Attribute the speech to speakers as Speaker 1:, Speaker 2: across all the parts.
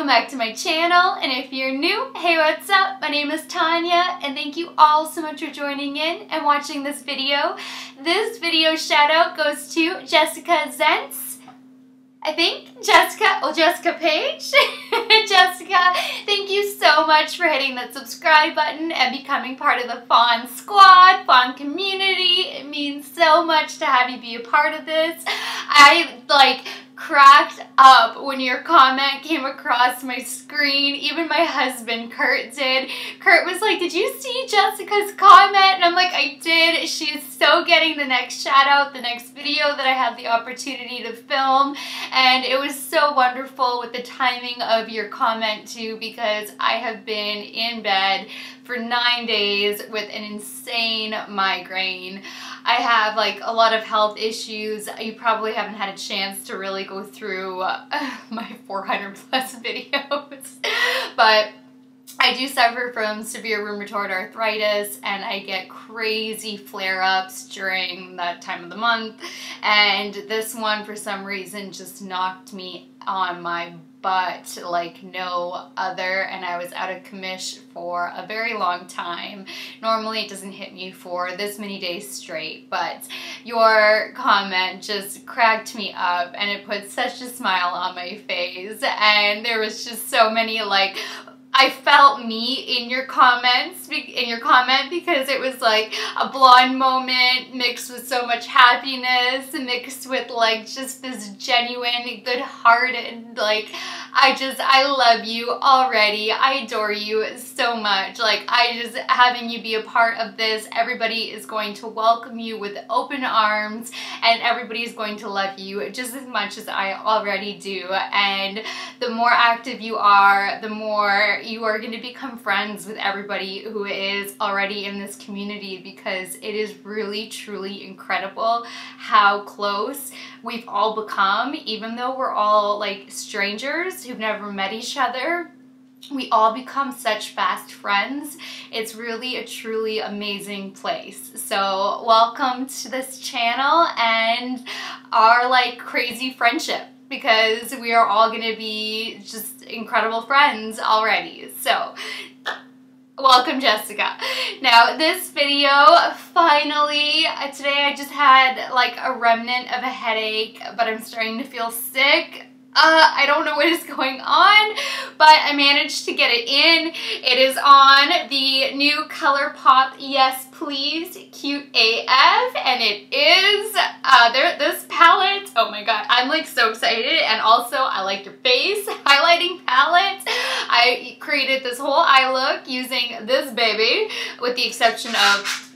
Speaker 1: back to my channel, and if you're new, hey, what's up? My name is Tanya, and thank you all so much for joining in and watching this video. This video shout out goes to Jessica Zentz. I think Jessica Page. Jessica, thank you so much for hitting that subscribe button and becoming part of the Fawn squad, Fawn community. It means so much to have you be a part of this. I cracked up when your comment came across my screen. Even my husband, Kurt, did. Kurt was like, did you see Jessica's comment? And I'm like, I did. She is so getting the next shout out, the next video that I had the opportunity to film. And it was so wonderful with the timing of your comment too, because I have been in bed for 9 days with an insane migraine. I have a lot of health issues. You probably haven't had a chance to really go through my 400 plus videos, but I do suffer from severe rheumatoid arthritis, and I get crazy flare-ups during that time of the month, and this one for some reason just knocked me on my butt like no other, and I was out of commish for a very long time. Normally it doesn't hit me for this many days straight, but your comment just cracked me up and it put such a smile on my face, and there was just so many I felt me in your comment because it was like a blonde moment mixed with so much happiness, mixed with just this genuine, good-hearted, I love you already. I adore you so much. Having you be a part of this, everybody is going to welcome you with open arms, and everybody is going to love you just as much as I already do. And the more active you are, the more you are going to become friends with everybody who is already in this community, because it is really truly incredible how close we've all become. Even though we're all strangers who've never met each other, we all become such fast friends. It's really a truly amazing place. So welcome to this channel and our crazy friendship, because we are all going to be just incredible friends already. So welcome, Jessica. Now this video, finally, today I just had a remnant of a headache, but I'm starting to feel sick. I don't know what is going on, but I managed to get it in. It is on the new ColourPop Yes Please Cute AF, and it is this palette. Oh my god, I'm so excited. And also I liked your face highlighting palette. I created this whole eye look using this baby, with the exception of,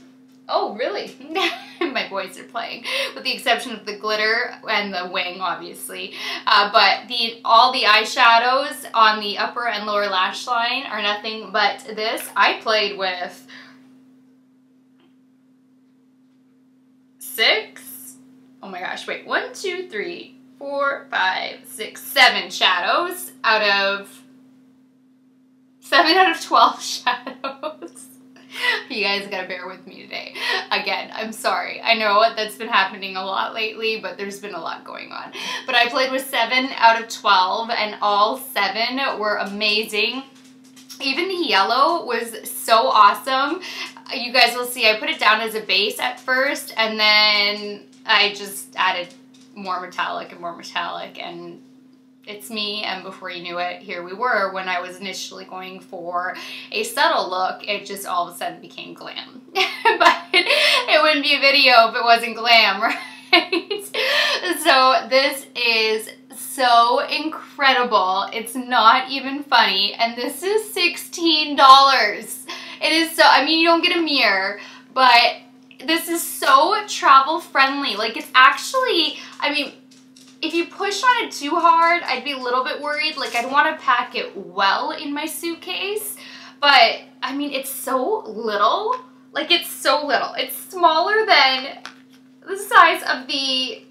Speaker 1: oh really? My boys are playing, with the exception of the glitter and the wing, obviously. But all the eyeshadows on the upper and lower lash line are nothing but this. I played with 6, oh my gosh, wait, 1, 2, 3, 4, 5, 6, 7 shadows out of 7 out of 12 shadows. You guys gotta bear with me today. Again, I'm sorry. I know that's been happening a lot lately, but there's been a lot going on. But I played with 7 out of 12, and all 7 were amazing. Even the yellow was so awesome. You guys will see I put it down as a base at first, and then I just added more metallic and more metallic, and it's me, and before you knew it, here we were. When I was initially going for a subtle look, it just all of a sudden became glam. But it wouldn't be a video if it wasn't glam, right? So this is so incredible. It's not even funny, and this is $16. It is so, I mean, you don't get a mirror, but this is so travel friendly. It's actually, I mean, if you push on it too hard, I'd be a little bit worried. I'd want to pack it well in my suitcase, but I mean, it's so little. It's so little. It's smaller than the size of the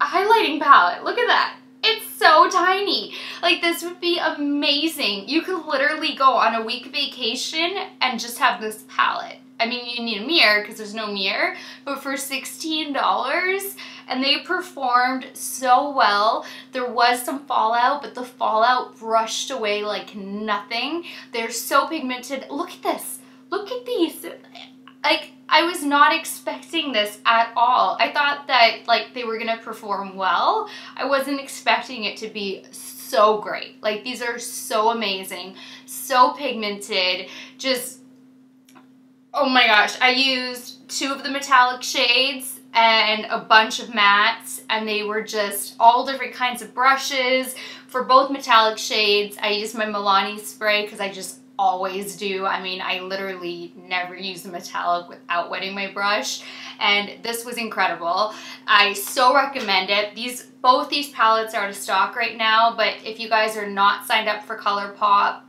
Speaker 1: highlighting palette. Look at that. It's so tiny. This would be amazing. You could literally go on a week vacation and just have this palette. I mean, you need a mirror because there's no mirror, but for $16, and they performed so well. There was some fallout, but the fallout brushed away like nothing. They're so pigmented. Look at this. Look at these. Like, I was not expecting this at all. I thought that, like, they were gonna perform well. I wasn't expecting it to be so great. Like, these are so amazing, so pigmented, just, oh my gosh. I used 2 of the metallic shades and a bunch of mattes, and they were just all different kinds of brushes. For both metallic shades, I used my Milani spray because I just always do. I mean, I literally never use the metallic without wetting my brush, and this was incredible. I so recommend it. Both these palettes are out of stock right now, but if you guys are not signed up for ColourPop,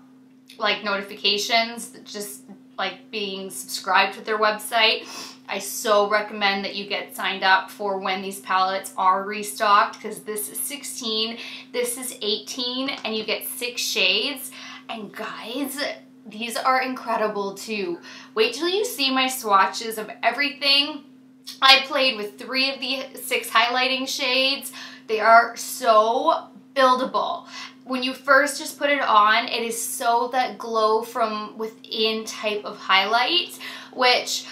Speaker 1: like notifications, just like being subscribed to their website, I so recommend that you get signed up for when these palettes are restocked, because this is 16, this is 18, and you get 6 shades. And guys, these are incredible too. Wait till you see my swatches of everything. I played with 3 of the 6 highlighting shades. They are so buildable. When you first just put it on, it is so that glow from within type of highlight, which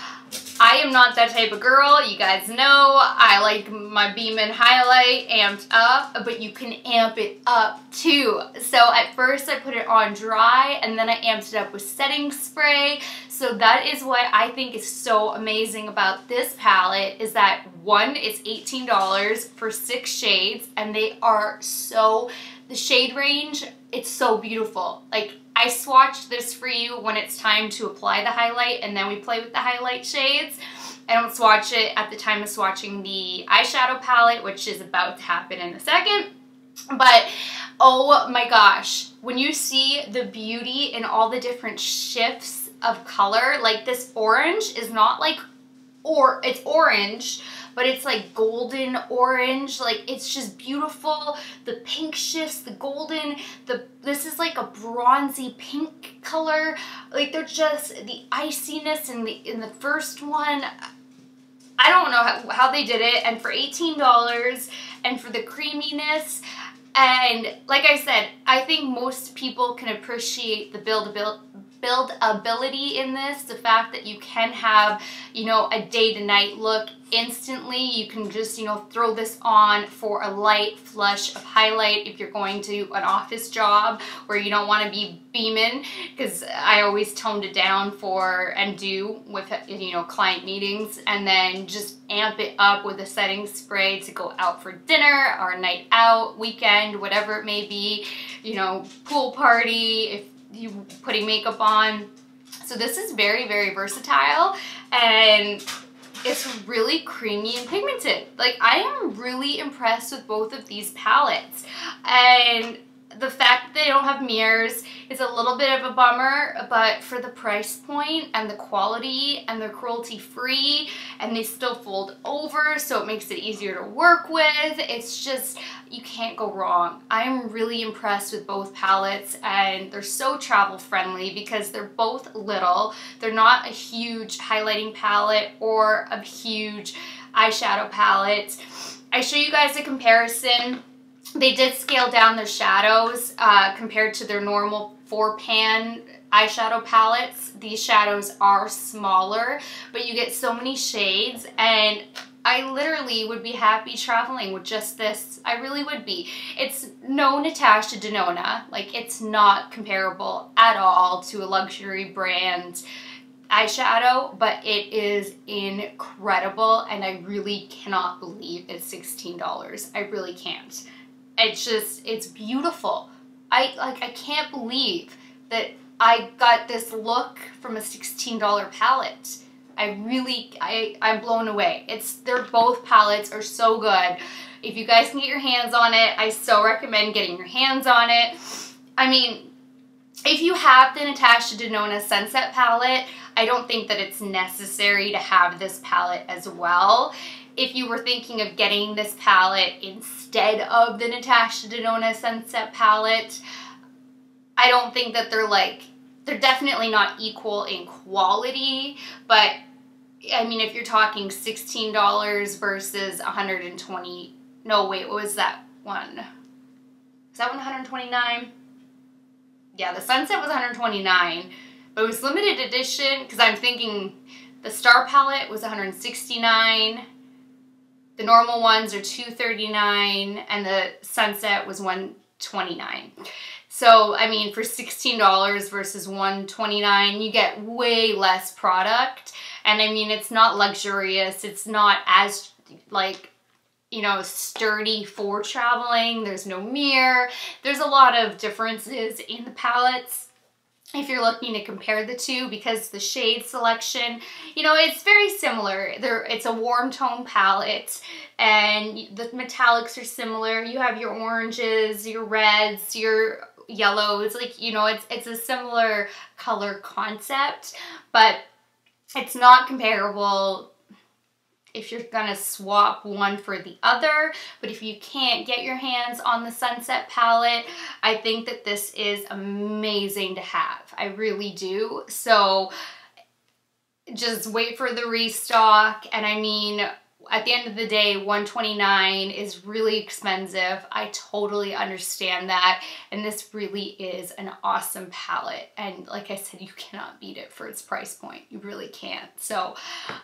Speaker 1: I am not that type of girl. You guys know I like my Beam and highlight amped up, but you can amp it up too. So at first I put it on dry, and then I amped it up with setting spray. So that is what I think is so amazing about this palette, is that one, it's $18 for 6 shades, and they are so, the shade range, it's so beautiful. Like, I swatched this for you when it's time to apply the highlight, and then we play with the highlight shades. I don't swatch it at the time of swatching the eyeshadow palette, which is about to happen in a second. But oh my gosh, when you see the beauty in all the different shifts of color, like this orange is not like, it's orange, but it's like golden orange. Like, it's just beautiful. The pink shifts, the golden, this is like a bronzy pink color. Like, they're just, the iciness in the first one, I don't know how they did it. And for $18, and for the creaminess, and like I said, I think most people can appreciate the buildability in this, the fact that you can have, you know, a day to night look instantly. You can just, you know, throw this on for a light flush of highlight if you're going to an office job where you don't want to be beaming, because I always toned it down for and do with, you know, client meetings, and then just amp it up with a setting spray to go out for dinner or a night out, weekend, whatever it may be, you know, pool party, if you putting makeup on. So this is very, very versatile, and it's really creamy and pigmented. Like, I am really impressed with both of these palettes, and the fact that they don't have mirrors is a little bit of a bummer, but for the price point and the quality, and they're cruelty free, and they still fold over, so it makes it easier to work with. It's just, you can't go wrong. I'm really impressed with both palettes, and they're so travel friendly because they're both little. They're not a huge highlighting palette or a huge eyeshadow palette. I show you guys a comparison. They did scale down their shadows compared to their normal 4-pan eyeshadow palettes. These shadows are smaller, but you get so many shades, and I literally would be happy traveling with just this. I really would be. It's no Natasha Denona. Like, it's not comparable at all to a luxury brand eyeshadow, but it is incredible, and I really cannot believe it's $16. I really can't. It's just, it's beautiful. I can't believe that I got this look from a $16 palette. I'm blown away. Their both palettes are so good. If you guys can get your hands on it, I so recommend getting your hands on it. I mean, if you have the Natasha Denona Sunset palette, I don't think that it's necessary to have this palette as well. If you were thinking of getting this palette instead of the Natasha Denona Sunset palette, I don't think that they're like they're definitely not equal in quality, but I mean, if you're talking $16 versus 120, no wait, what was that one? Was that one 129? Yeah, the Sunset was 129, but it was limited edition because I'm thinking the Star Palette was 169. The normal ones are $239 and the Sunset was $129. So, I mean, for $16 versus $129, you get way less product. And I mean, it's not luxurious. It's not as, like, you know, sturdy for traveling. There's no mirror. There's a lot of differences in the palettes if you're looking to compare the two, because the shade selection, you know, it's very similar. It's a warm tone palette and the metallics are similar. You have your oranges, your reds, your yellows, like, you know, it's a similar color concept, but it's not comparable if you're gonna swap one for the other. But if you can't get your hands on the Sunset palette, I think that this is amazing to have. I really do. So just wait for the restock. And I mean, at the end of the day, $129 is really expensive. I totally understand that. And this really is an awesome palette. And like I said, you cannot beat it for its price point. You really can't. So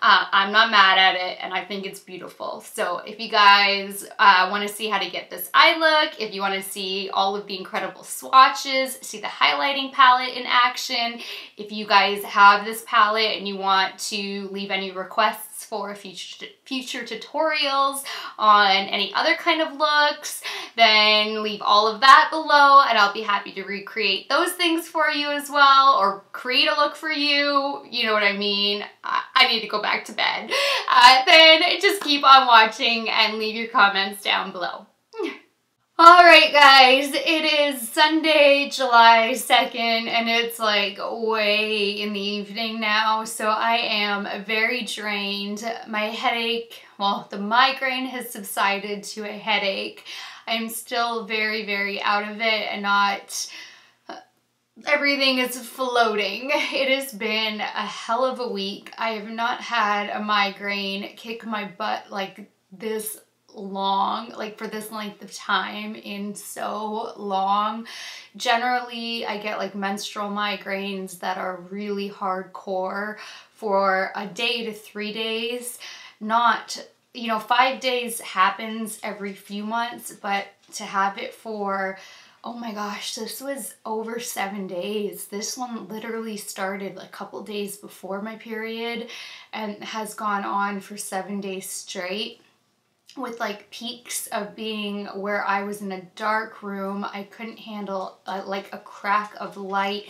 Speaker 1: I'm not mad at it and I think it's beautiful. So if you guys want to see how to get this eye look, if you want to see all of the incredible swatches, see the highlighting palette in action, if you guys have this palette and you want to leave any requests for future tutorials on any other kind of looks, then leave all of that below and I'll be happy to recreate those things for you as well, or create a look for you, you know what I mean. I need to go back to bed. Then just keep on watching and leave your comments down below. Alright guys, it is Sunday, July 2nd, and it's like way in the evening now, so I am very drained. My headache, well, the migraine has subsided to a headache. I'm still very, very out of it and not... everything is floating. It has been a hell of a week. I have not had a migraine kick my butt like this long, like for this length of time in so long. Generally, I get like menstrual migraines that are really hardcore for a day to 3 days. Not, you know, 5 days happens every few months, but to have it for, oh my gosh, this was over 7 days. This one literally started a couple days before my period and has gone on for 7 days straight, with like peaks of being where I was in a dark room. I couldn't handle like a crack of light,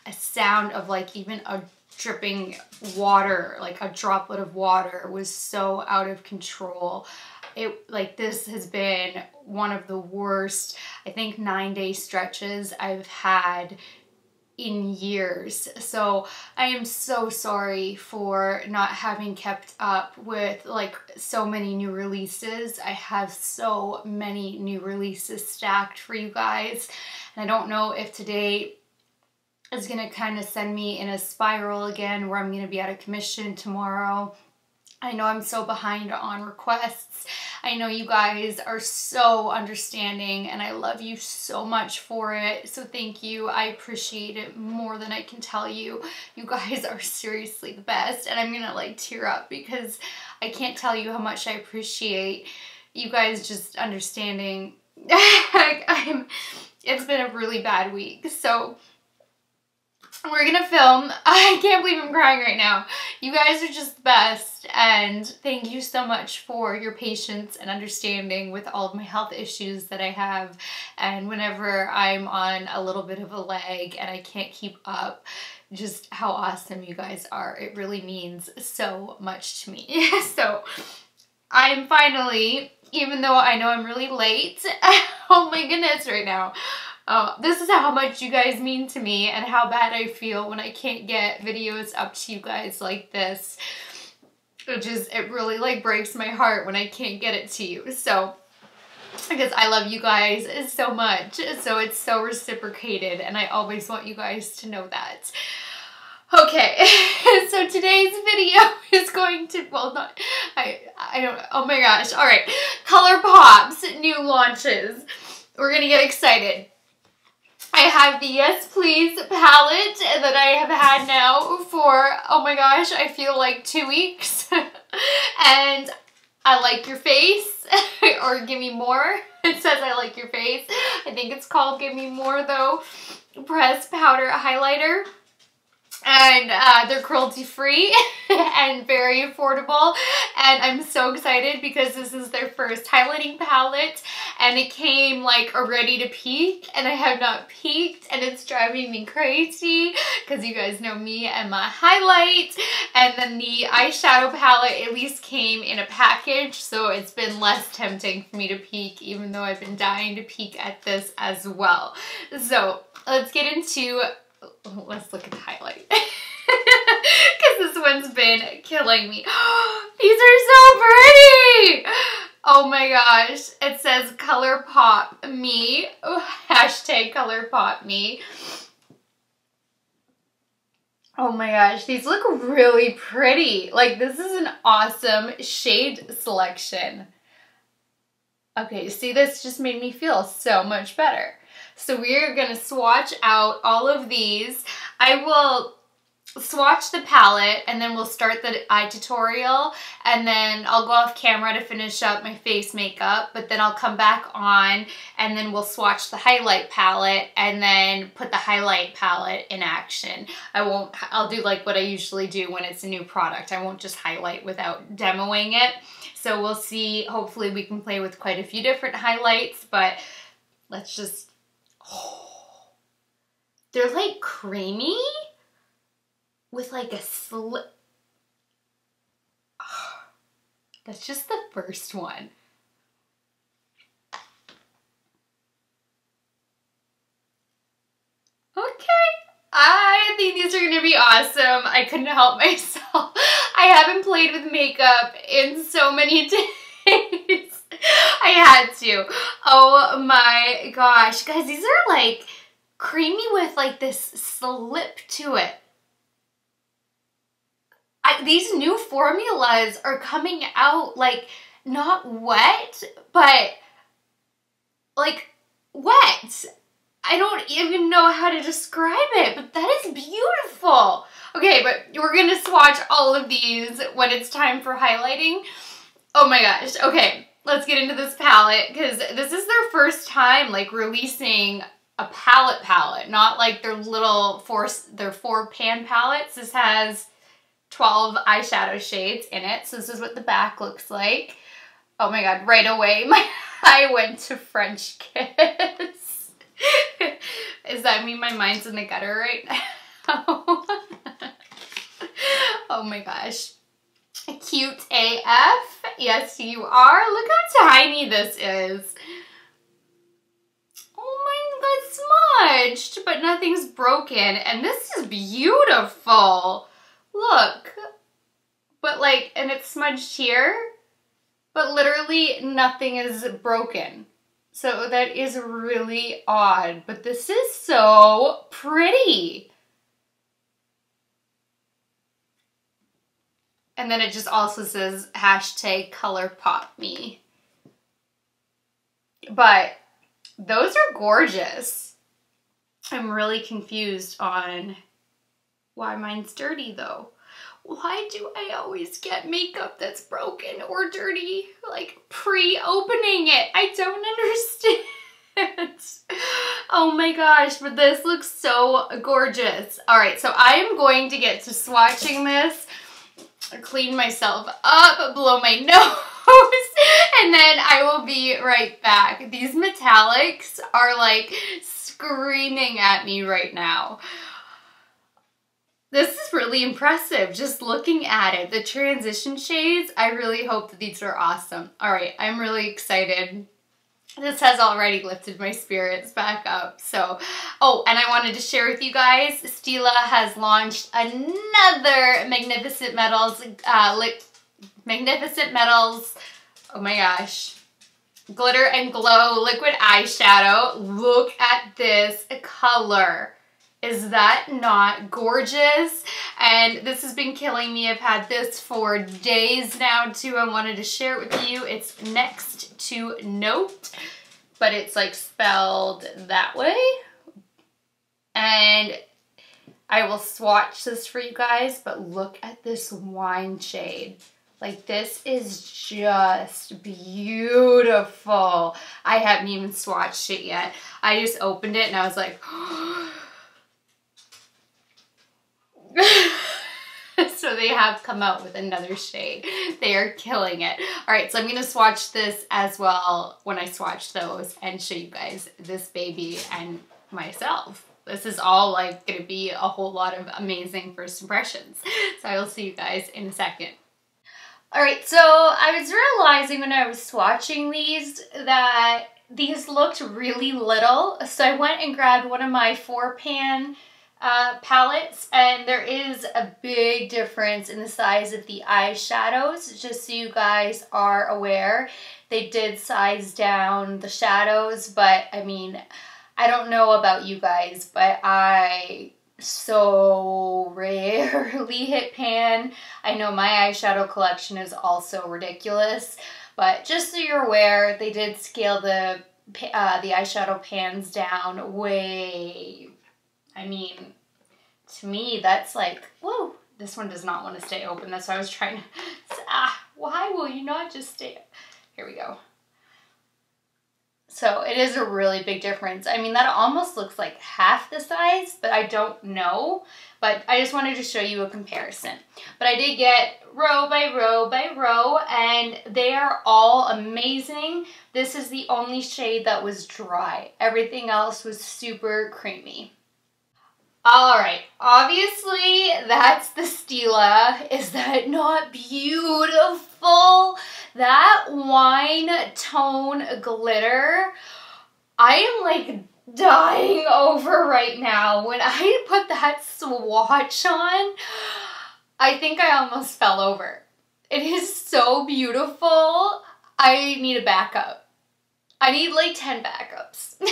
Speaker 1: a sound of like even a dripping water, like a droplet of water was so out of control. Like this has been one of the worst, I think 9-day stretches I've had in years. So I am so sorry for not having kept up with like so many new releases. I have so many new releases stacked for you guys, and I don't know if today is gonna kind of send me in a spiral again where I'm gonna be out of commission tomorrow. I know I'm so behind on requests. I know you guys are so understanding and I love you so much for it. So thank you. I appreciate it more than I can tell you. You guys are seriously the best, and I'm gonna like tear up because I can't tell you how much I appreciate you guys just understanding. It's been a really bad week. So we're gonna film. I can't believe I'm crying right now. You guys are just the best, and thank you so much for your patience and understanding with all of my health issues that I have, and whenever I'm on a little bit of a lag and I can't keep up, just how awesome you guys are. It really means so much to me. So I'm finally, even though I know I'm really late, oh my goodness right now, this is how much you guys mean to me and how bad I feel when I can't get videos up to you guys like this. It really like breaks my heart when I can't get it to you. So because I love you guys so much. So it's so reciprocated, and I always want you guys to know that. Okay, so today's video is going to, well, not, I don't, oh my gosh. All right, ColourPop's new launches. We're gonna get excited. I have the Yes Please palette that I have had now for, oh my gosh, I feel like 2 weeks. And I Like Your Face, or Gimme More. It says I Like Your Face. I think it's called Gimme More though. Pressed powder highlighter. And they're cruelty-free and very affordable, and I'm so excited because this is their first highlighting palette, and it came like ready to peak, and I have not peaked, and it's driving me crazy because you guys know me and my highlight. And then the eyeshadow palette at least came in a package, so it's been less tempting for me to peak, even though I've been dying to peak at this as well. So let's get into, let's look at the highlight. Because this one's been killing me. These are so pretty! Oh my gosh. It says ColourPop me. Hashtag ColourPop me. Oh my gosh. These look really pretty. Like, this is an awesome shade selection. Okay, see, this just made me feel so much better. So we're gonna swatch out all of these. I will swatch the palette, and then we'll start the eye tutorial, and then I'll go off camera to finish up my face makeup, but then I'll come back on, and then we'll swatch the highlight palette, and then put the highlight palette in action. I'll do like what I usually do when it's a new product. I won't just highlight without demoing it. So we'll see. Hopefully we can play with quite a few different highlights, but let's just, they're like creamy with like a slip. That's just the first one. Okay, I think these are gonna be awesome. I couldn't help myself. I haven't played with makeup in so many days. I had to. Oh my gosh, guys, these are like creamy with like this slip to it. These new formulas are coming out like not wet, but like wet. I don't even know how to describe it, but that is beautiful. Okay, but we're gonna swatch all of these when it's time for highlighting. Oh my gosh, okay, let's get into this palette, because this is their first time like releasing a palette, not like their little four pan palettes. This has 12 eyeshadow shades in it. So this is what the back looks like. Oh my god, right away my eye went to French kiss. Does that mean my mind's in the gutter right now? Oh my gosh. Cute AF. Yes, you are. Look how tiny this is. Oh my god, smudged, but nothing's broken. And this is beautiful. Look, but like, and it's smudged here, but literally nothing is broken. So that is really odd, but this is so pretty. And then it just also says hashtag ColourPop me. But those are gorgeous. I'm really confused on why mine's dirty though. Why do I always get makeup that's broken or dirty, like pre-opening it? I don't understand. Oh my gosh, but this looks so gorgeous. All right, so I am going to get to swatching this, clean myself up, blow my nose, and then I will be right back. These metallics are like screaming at me right now. This is really impressive, just looking at it. The transition shades, I really hope that these are awesome. All right, I'm really excited. This has already lifted my spirits back up. So, oh, and I wanted to share with you guys, Estee has launched another Magnificent Metals, oh my gosh, Glitter and Glow liquid eyeshadow. Look at this color. Is that not gorgeous? And this has been killing me. I've had this for days now too. I wanted to share it with you. It's Next to Note, but it's like spelled that way. And I will swatch this for you guys, but look at this wine shade. Like, this is just beautiful. I haven't even swatched it yet. I just opened it and I was like, so they have come out with another shade. They are killing it. All right, so I'm gonna swatch this as well when I swatch those and show you guys this baby and myself. This is all like gonna be a whole lot of amazing first impressions. So I will see you guys in a second. All right, so I was realizing when I was swatching these that these looked really little. So I went and grabbed one of my 4-pan palettes, and there is a big difference in the size of the eyeshadows, just so you guys are aware. They did size down the shadows, but I mean, I don't know about you guys, but I so rarely hit pan. I know my eyeshadow collection is also ridiculous, but just so you're aware, they did scale the eyeshadow pans down way. I mean, to me, that's like, whoa, this one does not want to stay open. That's why I was trying to, why will you not just stay? Here we go. So it is a really big difference. I mean, that almost looks like half the size, but I don't know. But I just wanted to show you a comparison. But I did get row by row by row, and they are all amazing. This is the only shade that was dry. Everything else was super creamy. All right, obviously that's the Stila. Is that not beautiful? That wine tone glitter, I am like dying over right now. When I put that swatch on, I think I almost fell over. It is so beautiful. I need a backup. I need like 10 backups.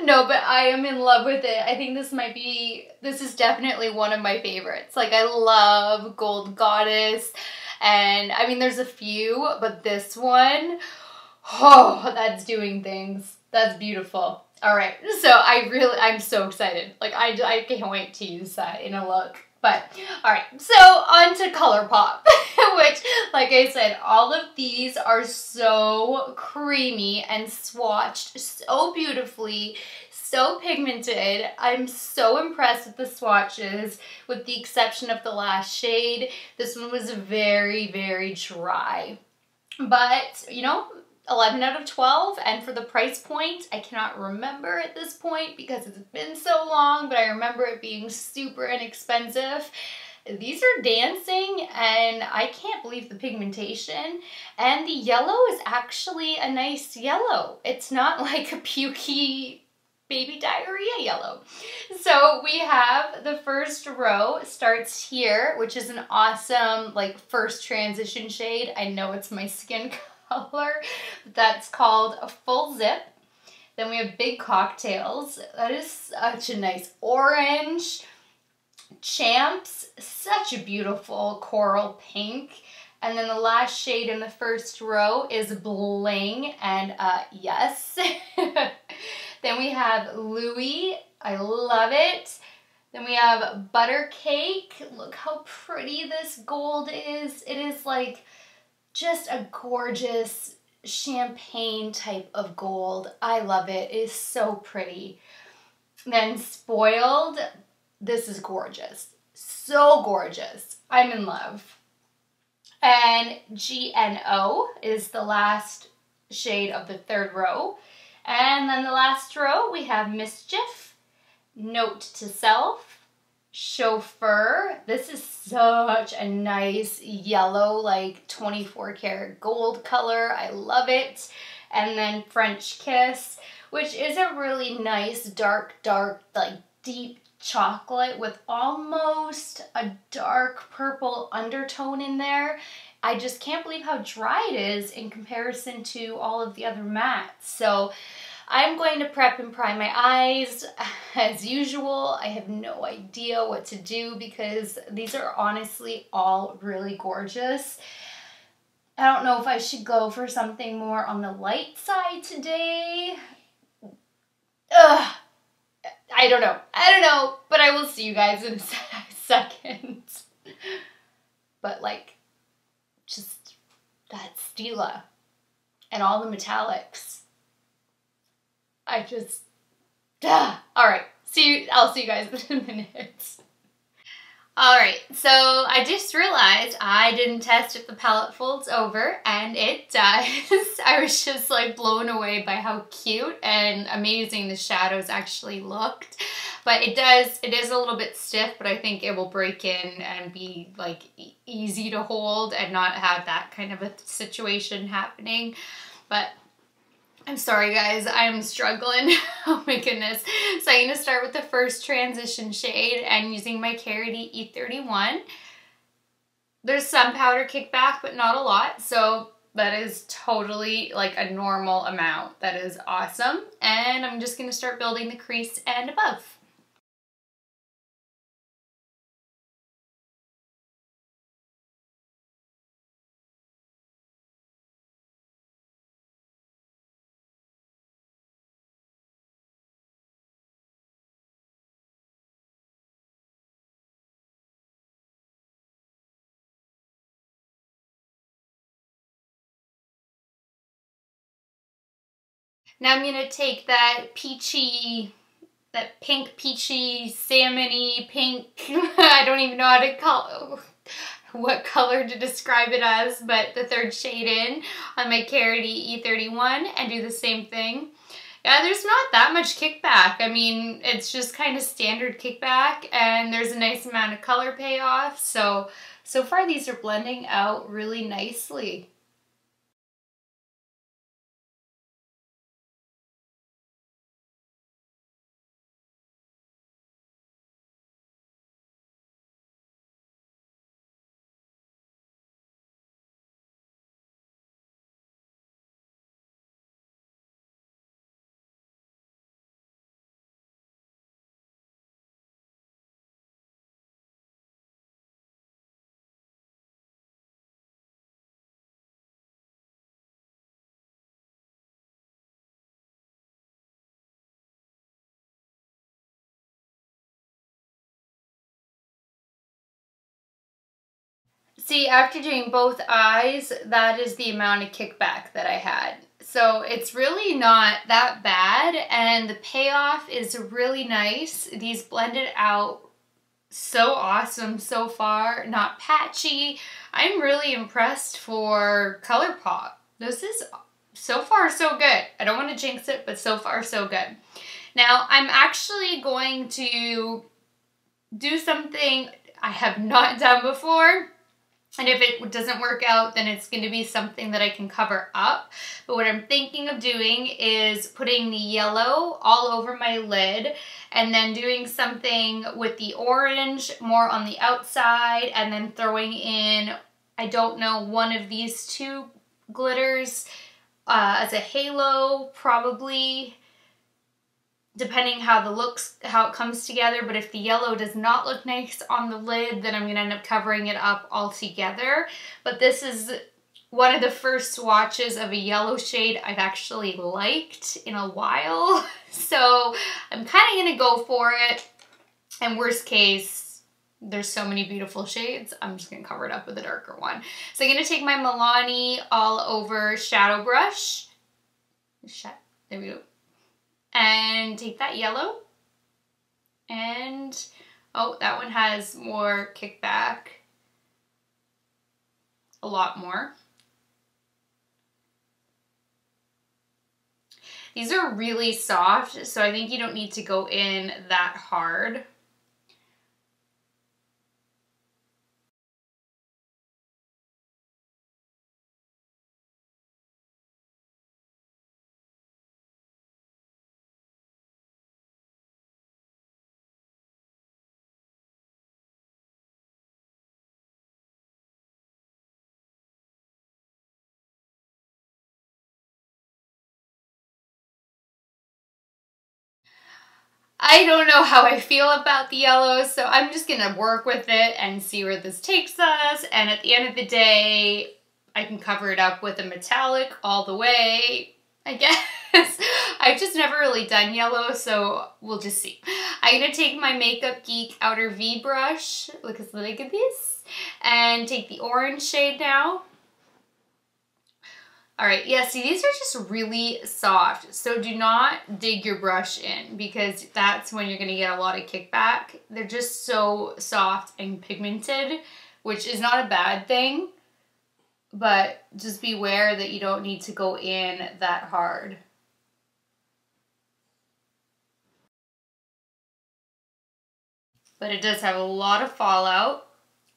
Speaker 1: No, but I am in love with it. I think this is definitely one of my favorites. Like, I love Gold Goddess, and I mean, there's a few, but this one, oh, that's doing things. That's beautiful. All right, so I'm so excited. Like, I can't wait to use that in a look. But, all right, so on to ColourPop, which, like I said, all of these are so creamy and swatched so beautifully, so pigmented. I'm so impressed with the swatches, with the exception of the last shade. This one was very, very dry. But, you know, 11 out of 12, and for the price point, I cannot remember at this point because it's been so long, but I remember it being super inexpensive. These are dancing, and I can't believe the pigmentation, and the yellow is actually a nice yellow. It's not like a pukey baby diarrhea yellow. So we have the first row starts here, which is an awesome like first transition shade. I know it's my skin color. That's called a Full Zip. Then we have Big Cocktails. That is such a nice orange. Champs, such a beautiful coral pink. And then the last shade in the first row is Bling, and yes. Then we have Louis, I love it. Then we have Butter Cake. Look how pretty this gold is. It is like just a gorgeous champagne type of gold. I love it. It is so pretty. Then Spoiled. This is gorgeous. So gorgeous. I'm in love. And GNO is the last shade of the third row. And then the last row we have Mischief, Note to Self, Chauffeur. This is such a nice yellow, like 24 karat gold color. I love it. And then French Kiss, which is a really nice dark, like deep chocolate with almost a dark purple undertone in there. I just can't believe how dry it is in comparison to all of the other mattes. So I'm going to prep and prime my eyes as usual. I have no idea what to do because these are honestly all really gorgeous. I don't know if I should go for something more on the light side today. Ugh. I don't know, but I will see you guys in a second. But like, just that Stila and all the metallics. All right, I'll see you guys in a minute. All right, so I just realized I didn't test if the palette folds over, and it does. I was just like blown away by how cute and amazing the shadows actually looked. But it is a little bit stiff, but I think it will break in and be like easy to hold and not have that kind of a situation happening. But I'm sorry guys, I'm struggling. Oh my goodness. So I'm going to start with the first transition shade and using my Carity E31. There's some powder kickback, but not a lot. So that is totally like a normal amount. That is awesome. And I'm just going to start building the crease and above. Now I'm going to take that pink peachy, salmony pink, I don't even know how to call what color to describe it as, but the third shade in on my Carity E31 and do the same thing. Yeah, there's not that much kickback. I mean, it's just kind of standard kickback, and there's a nice amount of color payoff. So far these are blending out really nicely. See, after doing both eyes, that is the amount of kickback that I had. So it's really not that bad, and the payoff is really nice. These blended out so awesome so far, not patchy. I'm really impressed for ColourPop. This is so far so good. I don't want to jinx it, but so far so good. Now I'm actually going to do something I have not done before. And if it doesn't work out, then it's going to be something that I can cover up. But what I'm thinking of doing is putting the yellow all over my lid and then doing something with the orange more on the outside and then throwing in, I don't know, one of these two glitters as a halo, probably. Depending how it comes together, but if the yellow does not look nice on the lid, then I'm gonna end up covering it up altogether. But this is one of the first swatches of a yellow shade I've actually liked in a while. So I'm kind of gonna go for it. And worst case, there's so many beautiful shades, I'm just gonna cover it up with a darker one. So I'm gonna take my Milani all over shadow brush. There we go. And take that yellow, and oh, that one has more kickback, a lot more. These are really soft, so I think you don't need to go in that hard. I don't know how I feel about the yellow, so I'm just gonna work with it and see where this takes us. And at the end of the day, I can cover it up with a metallic all the way, I guess. I've just never really done yellow, so we'll just see. I'm gonna take my Makeup Geek Outer V brush, look at this, and take the orange shade now. All right, yeah, see, these are just really soft, so do not dig your brush in because that's when you're gonna get a lot of kickback. They're just so soft and pigmented, which is not a bad thing, but just beware that you don't need to go in that hard. But it does have a lot of fallout.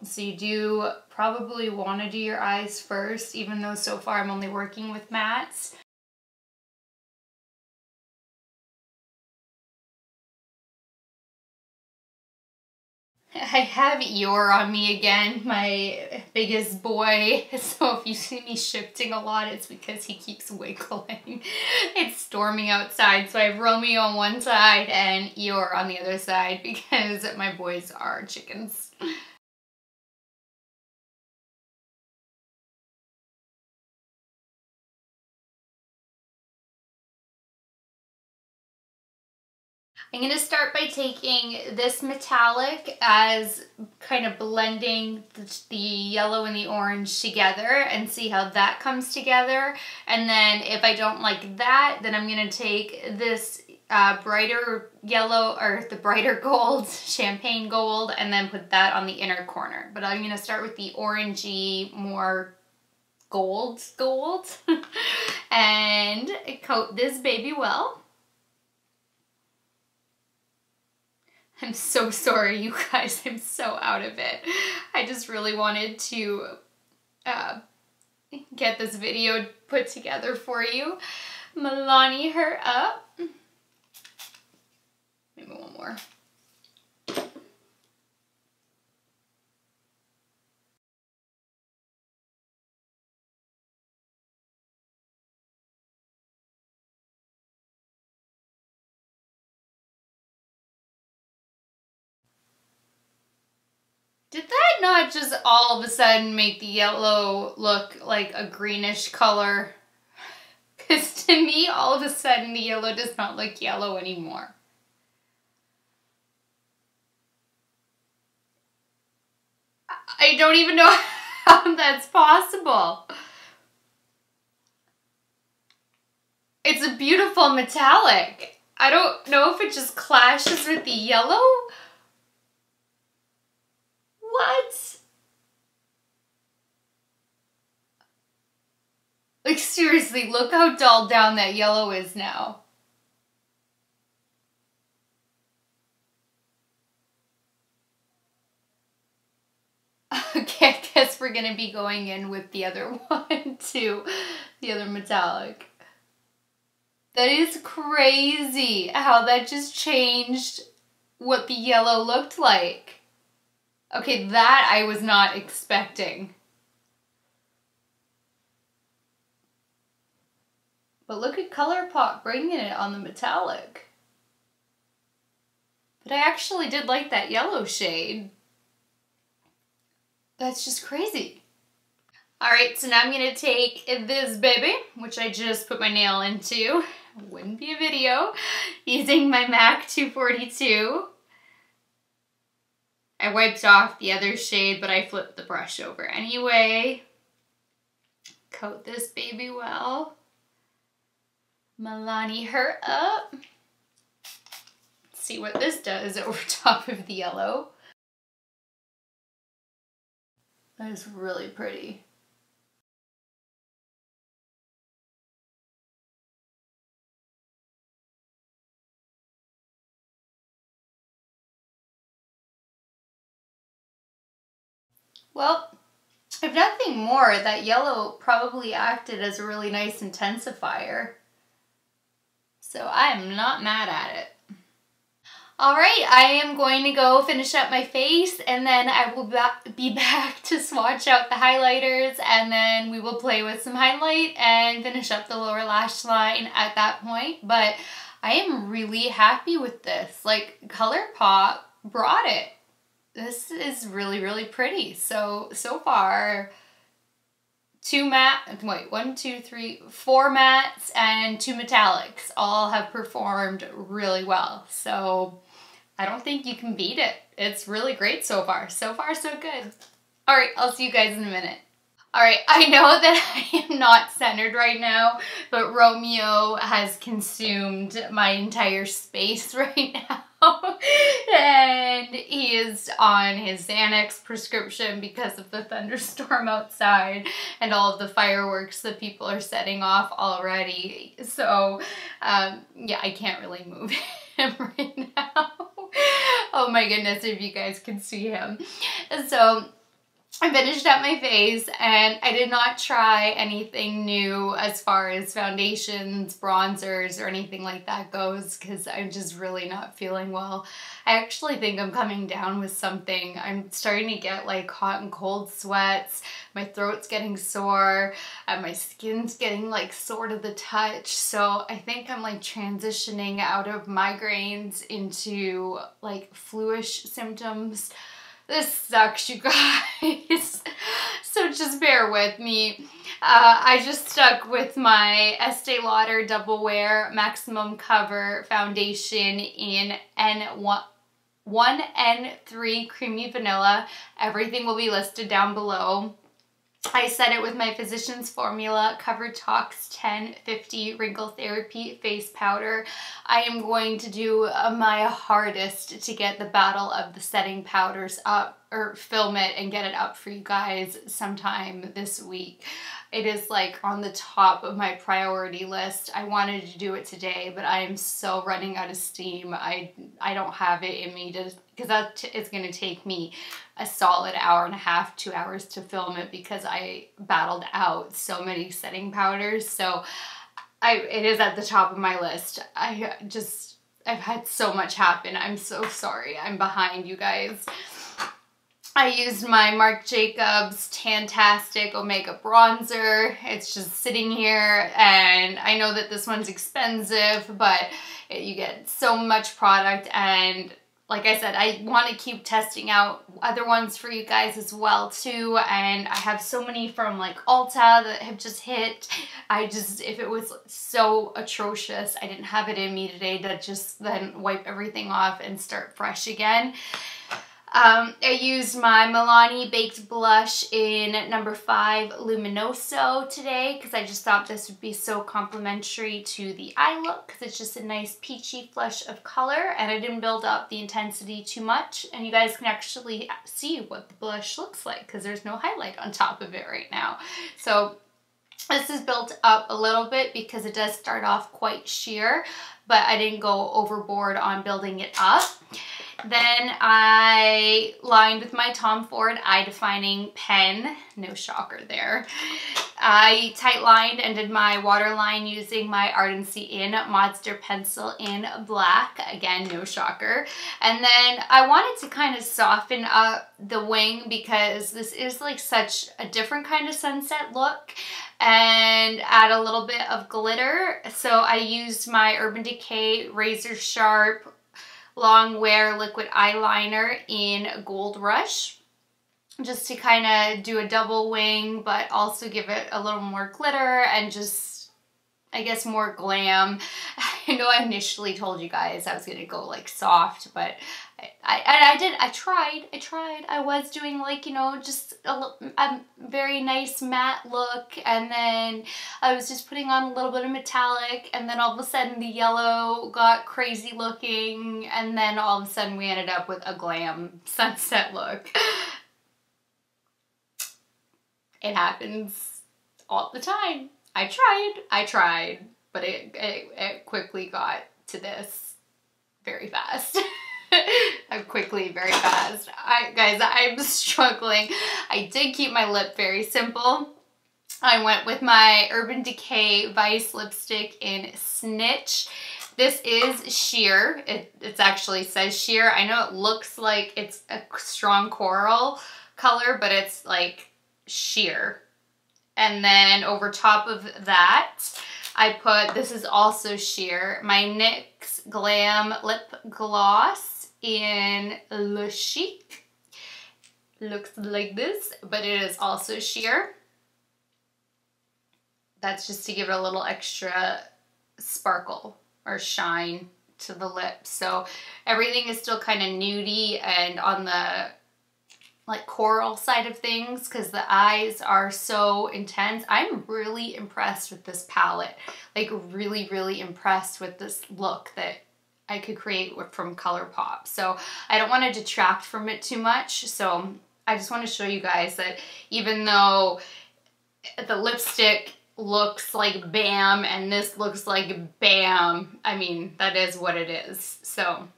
Speaker 1: So you do probably want to do your eyes first, even though so far I'm only working with mattes. I have Eeyore on me again, my biggest boy. So if you see me shifting a lot, it's because he keeps wiggling. It's storming outside, so I have Romeo on one side and Eeyore on the other side because my boys are chickens. I'm going to start by taking this metallic as kind of blending the yellow and the orange together and see how that comes together. And then if I don't like that, then I'm going to take this brighter yellow or the brighter gold, champagne gold, and then put that on the inner corner. But I'm going to start with the orangey, more gold and coat this baby well. I'm so sorry, you guys. I'm so out of it. I just really wanted to get this video put together for you. Milani her up. Maybe one more. Did that not just all of a sudden make the yellow look like a greenish color? Because to me, all of a sudden, the yellow does not look yellow anymore. I don't even know how that's possible. It's a beautiful metallic. I don't know if it just clashes with the yellow. What? Like, seriously, look how dulled down that yellow is now. Okay, I guess we're gonna be going in with the other one too, the other metallic. That is crazy how that just changed what the yellow looked like. Okay, that I was not expecting. But look at ColourPop bringing it on the metallic. But I actually did like that yellow shade. That's just crazy. Alright, so now I'm going to take this baby, which I just put my nail into. Wouldn't be a video. Using my MAC 242. I wiped off the other shade, but I flipped the brush over anyway. Coat this baby well. Milani her up. Let's see what this does over top of the yellow. That is really pretty. Well, if nothing more, that yellow probably acted as a really nice intensifier. So I'm not mad at it. Alright, I am going to go finish up my face and then I will be back to swatch out the highlighters and then we will play with some highlight and finish up the lower lash line at that point. But I am really happy with this. Like, ColourPop brought it. This is really, really pretty. So far, 4 mattes and 2 metallics all have performed really well. So I don't think you can beat it. It's really great so far. So far, so good. All right, I'll see you guys in a minute. All right, I know that I am not centered right now, but Romeo has consumed my entire space right now. And he is on his Xanax prescription because of the thunderstorm outside and all of the fireworks that people are setting off already. So, yeah, I can't really move him right now. Oh my goodness, if you guys can see him. So I finished up my face and I did not try anything new as far as foundations, bronzers, or anything like that goes because I'm just really not feeling well. I actually think I'm coming down with something. I'm starting to get like hot and cold sweats. My throat's getting sore and my skin's getting like sore to the touch. So I think I'm like transitioning out of migraines into like flu-ish symptoms. This sucks, you guys. So just bear with me. I just stuck with my Estee Lauder Double Wear Maximum Cover Foundation in N3 Creamy Vanilla. Everything will be listed down below. I set it with my Physicians Formula Cover Tox 1050 Wrinkle Therapy Face Powder. I am going to do my hardest to get the Battle of the Setting Powders up, or film it and get it up for you guys sometime this week. It is like on the top of my priority list. I wanted to do it today, but I am so running out of steam. I don't have it in me to, because that is going to take me a solid hour and a half, 2 hours to film it because I battled out so many setting powders. So it is at the top of my list. I've had so much happen. I'm so sorry. I'm behind, you guys. I used my Marc Jacobs Tastic Omega Bronzer. It's just sitting here, and I know that this one's expensive, but you get so much product, and like I said, I want to keep testing out other ones for you guys as well too, and I have so many from like Ulta that have just hit. If it was so atrocious, I didn't have it in me today to just then wipe everything off and start fresh again. I used my Milani Baked Blush in number 5 Luminoso today because I just thought this would be so complimentary to the eye look because it's just a nice peachy flush of color and I didn't build up the intensity too much, and you guys can actually see what the blush looks like because there's no highlight on top of it right now. So this is built up a little bit because it does start off quite sheer, but I didn't go overboard on building it up. Then I lined with my Tom Ford Eye Defining Pen. No shocker there. I tight lined and did my waterline using my Ardency in Modster pencil in black. Again, no shocker. And then I wanted to kind of soften up the wing because this is like such a different kind of sunset look, and add a little bit of glitter. So I used my Urban Decay Razor Sharp Longwear liquid eyeliner in Goldrush just to kind of do a double wing, but also give it a little more glitter and just, I guess, more glam. I know I initially told you guys I was going to go like soft, but I tried. I was doing like, you know, just a very nice matte look, and then I was just putting on a little bit of metallic, and then all of a sudden the yellow got crazy looking, and then all of a sudden we ended up with a glam sunset look. It happens all the time. I tried, but it quickly got to this very fast. Very fast. Guys, I'm struggling. I did keep my lip very simple. I went with my Urban Decay Vice lipstick in Snitch. This is sheer. It actually says sheer. I know it looks like it's a strong coral color, but it's like sheer. And then over top of that, this is also sheer, my NYX Glam Lip Gloss in Le Chic. Looks like this, but it is also sheer. That's just to give it a little extra sparkle or shine to the lips. So everything is still kind of nudie and on the like coral side of things because the eyes are so intense. I'm really impressed with this palette. Like really, really impressed with this look that I could create from ColourPop. So I don't want to detract from it too much. So I just want to show you guys that even though the lipstick looks like bam and this looks like bam, I mean, that is what it is. So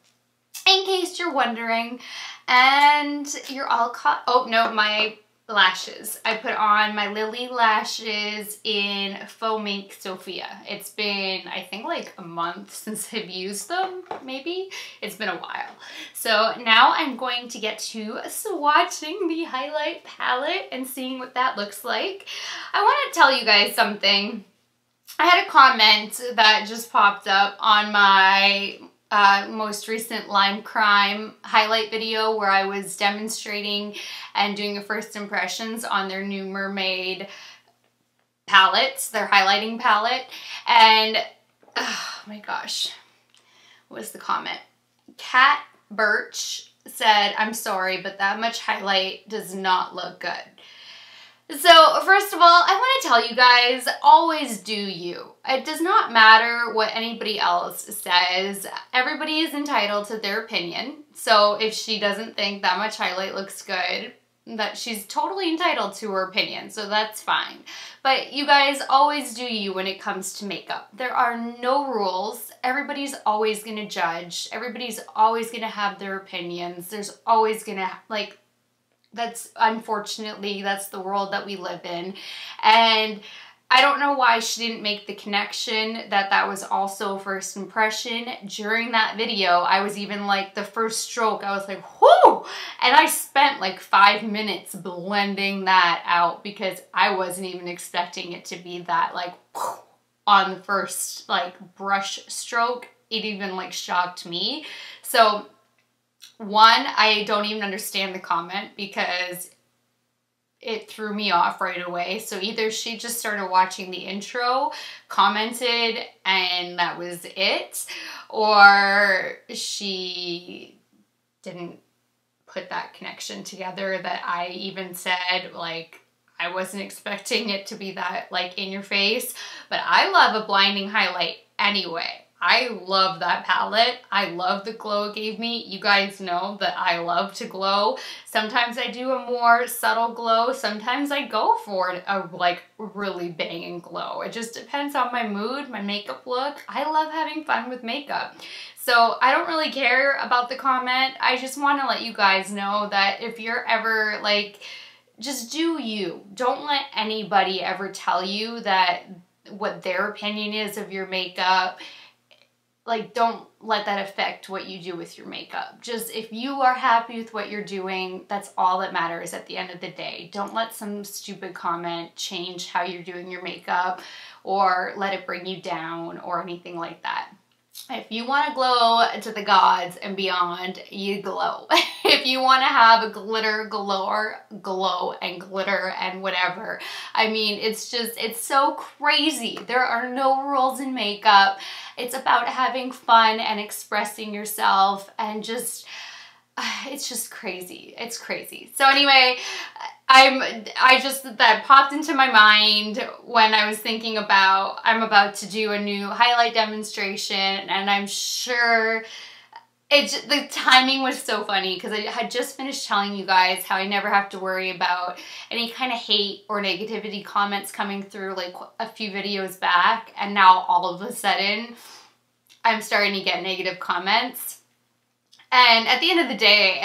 Speaker 1: in case you're wondering, and you're all caught, oh no, my lashes. I put on my Lily lashes in Faux Mink Sophia. It's been, I think, like a month since I've used them, maybe. It's been a while. So now I'm going to get to swatching the highlight palette and seeing what that looks like. I want to tell you guys something. I had a comment that just popped up on my most recent Lime Crime highlight video where I was demonstrating and doing a first impressions on their new Mermaid palettes, their highlighting palette. And oh my gosh, what was the comment? Kat Birch said, "I'm sorry, but that much highlight does not look good." So first of all, I want to tell you guys, always do you. It does not matter what anybody else says. Everybody is entitled to their opinion. So if she doesn't think that much highlight looks good, that she's totally entitled to her opinion. So that's fine. But you guys always do you when it comes to makeup. There are no rules. Everybody's always going to judge. Everybody's always going to have their opinions. There's always going to, like, that's unfortunately, that's the world that we live in. And I don't know why she didn't make the connection that that was also first impression. During that video, I was even like the first stroke, I was like, whoo! And I spent like 5 minutes blending that out because I wasn't even expecting it to be that like whoo, on the first like brush stroke. It even like shocked me. So one, I don't even understand the comment because it threw me off right away. So either she just started watching the intro, commented, and that was it, or she didn't put that connection together that I even said, like, I wasn't expecting it to be that, like, in your face. But I love a blinding highlight anyway. I love that palette. I love the glow it gave me. You guys know that I love to glow. Sometimes I do a more subtle glow. Sometimes I go for a like really banging glow. It just depends on my mood, my makeup look. I love having fun with makeup. So I don't really care about the comment. I just want to let you guys know that if you're ever like, just do you. Don't let anybody ever tell you that what their opinion is of your makeup. Like, don't let that affect what you do with your makeup. Just if you are happy with what you're doing, that's all that matters at the end of the day. Don't let some stupid comment change how you're doing your makeup or let it bring you down or anything like that. If you want to glow to the gods and beyond, you glow. If you want to have a glitter galore, glow and glitter and whatever. I mean, it's just, it's so crazy. There are no rules in makeup. It's about having fun and expressing yourself and just, it's just crazy. It's crazy. So anyway, that popped into my mind when I was thinking about, I'm about to do a new highlight demonstration, and I'm sure the timing was so funny because I had just finished telling you guys how I never have to worry about any kind of hate or negativity comments coming through like a few videos back, and now all of a sudden I'm starting to get negative comments. And at the end of the day,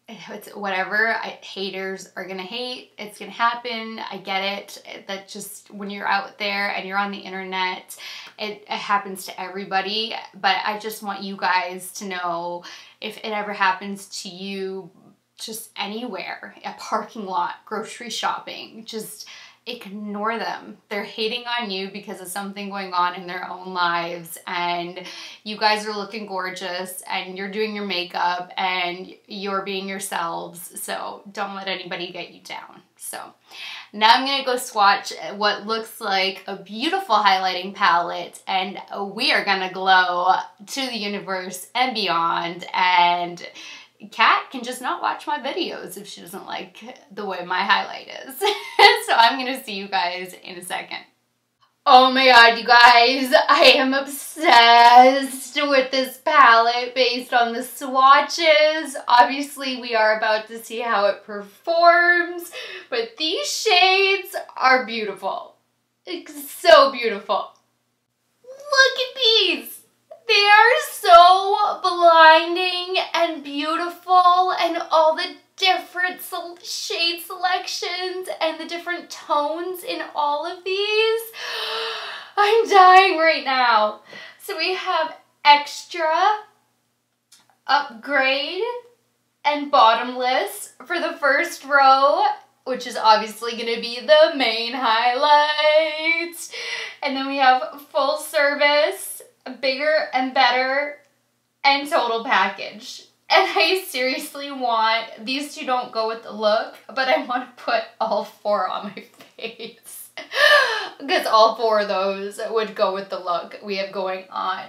Speaker 1: it's whatever. Haters are gonna hate. It's gonna happen. I get it. That just, when you're out there and you're on the internet, it happens to everybody. But I just want you guys to know, if it ever happens to you, just anywhere, a parking lot, grocery shopping, just ignore them. They're hating on you because of something going on in their own lives, and you guys are looking gorgeous and you're doing your makeup and you're being yourselves, so don't let anybody get you down. So now I'm gonna go swatch what looks like a beautiful highlighting palette, and we are gonna glow to the universe and beyond, and Kat can just not watch my videos if she doesn't like the way my highlight is. So I'm gonna see you guys in a second. Oh my god, you guys, I am obsessed with this palette based on the swatches. Obviously, we are about to see how it performs, but these shades are beautiful. It's so beautiful. Look at these. They are so blinding and beautiful, and all the different shade selections and the different tones in all of these. I'm dying right now. So we have Extra, Upgrade, and Bottomless for the first row, which is obviously going to be the main highlight. And then we have Full Service, Bigger and Better, and Total Package. And I seriously want, these two don't go with the look, but I want to put all four on my face. Because all four of those would go with the look we have going on.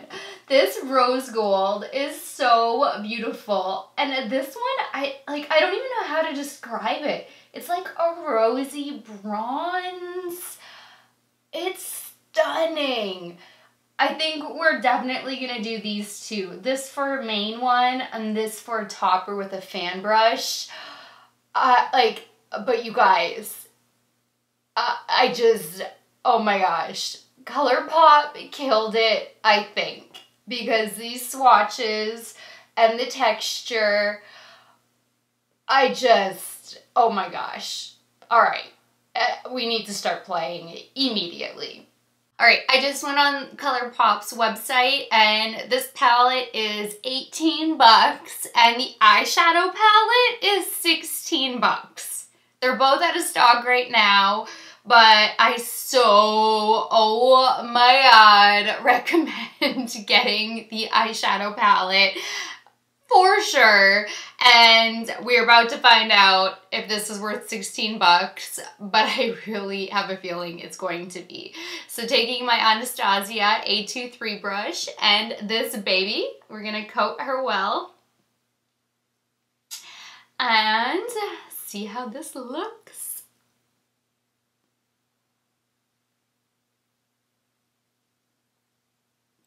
Speaker 1: This rose gold is so beautiful. And this one, I don't even know how to describe it. It's like a rosy bronze. It's stunning. I think we're definitely gonna do these two. This for a main one and this for a topper with a fan brush. But you guys, I just, oh my gosh. ColourPop killed it, I think. Because these swatches and the texture, oh my gosh. All right, we need to start playing immediately. All right, I just went on ColourPop's website, and this palette is 18 bucks, and the eyeshadow palette is 16 bucks. They're both out of stock right now, but I oh my god, recommend getting the eyeshadow palette for sure. And we're about to find out if this is worth 16 bucks, but I really have a feeling it's going to be. So taking my Anastasia A23 brush and this baby, we're gonna coat her well and see how this looks.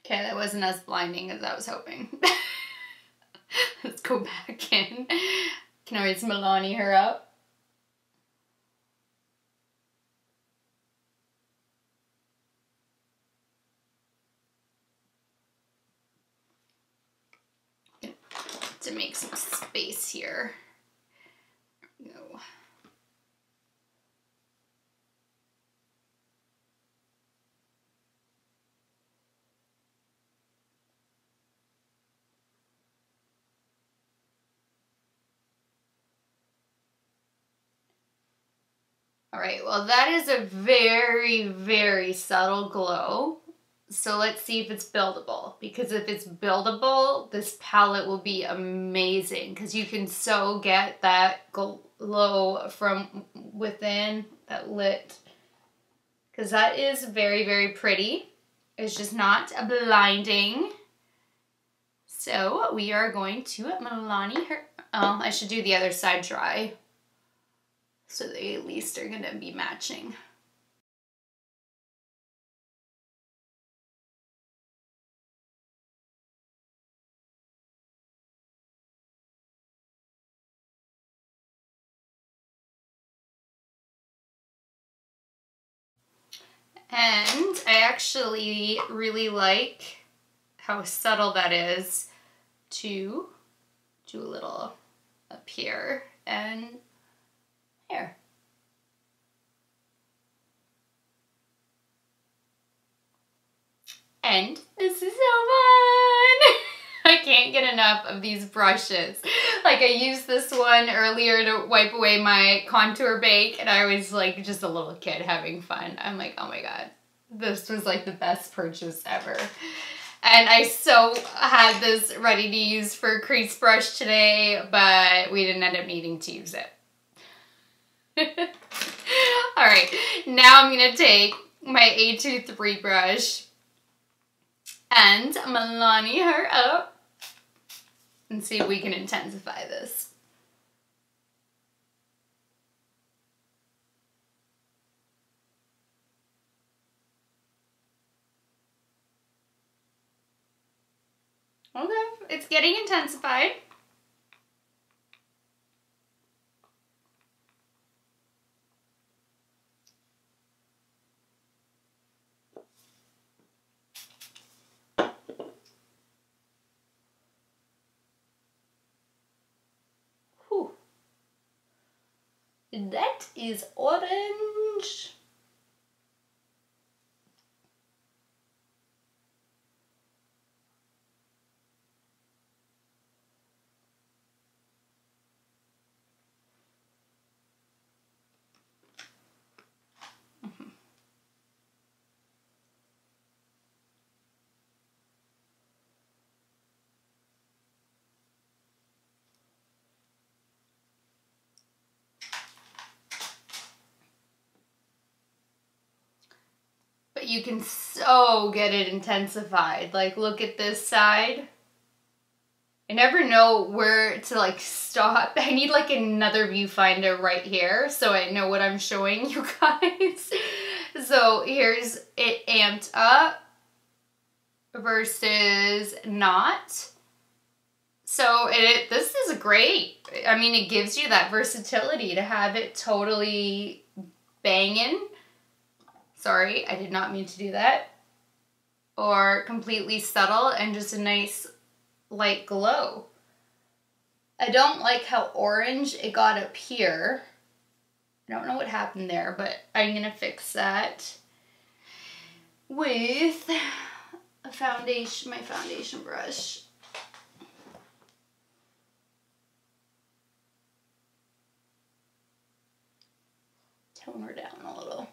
Speaker 1: Okay, that wasn't as blinding as I was hoping. Let's go back in. Can always Milani her up. To make some space here. There we go. All right, well that is a very, very subtle glow. So let's see if it's buildable, because if it's buildable, this palette will be amazing because you can so get that glow from within, that lit, because that is very, very pretty. It's just not blinding. So we are going to Milani her. Oh, I should do the other side dry, so they at least are gonna be matching. And I actually really like how subtle that is to do a little up here and here. And this is so fun! I can't get enough of these brushes. Like, I used this one earlier to wipe away my contour bake, and I was like just a little kid having fun. I'm like, oh my god, this was like the best purchase ever. And I so had this ready to use for a crease brush today, but we didn't end up needing to use it. Alright, now I'm going to take my A23 brush and Milani her up and see if we can intensify this. Okay, it's getting intensified. Whew. That is orange. But you can so get it intensified. Like, look at this side. I never know where to like stop. I need like another viewfinder right here so I know what I'm showing you guys. So here's it amped up versus not. So this is great. I mean, it gives you that versatility to have it totally banging. Sorry, I did not mean to do that. Or completely subtle and just a nice light glow. I don't like how orange it got up here. I don't know what happened there, but I'm gonna fix that with a foundation, my foundation brush. Tone her down a little.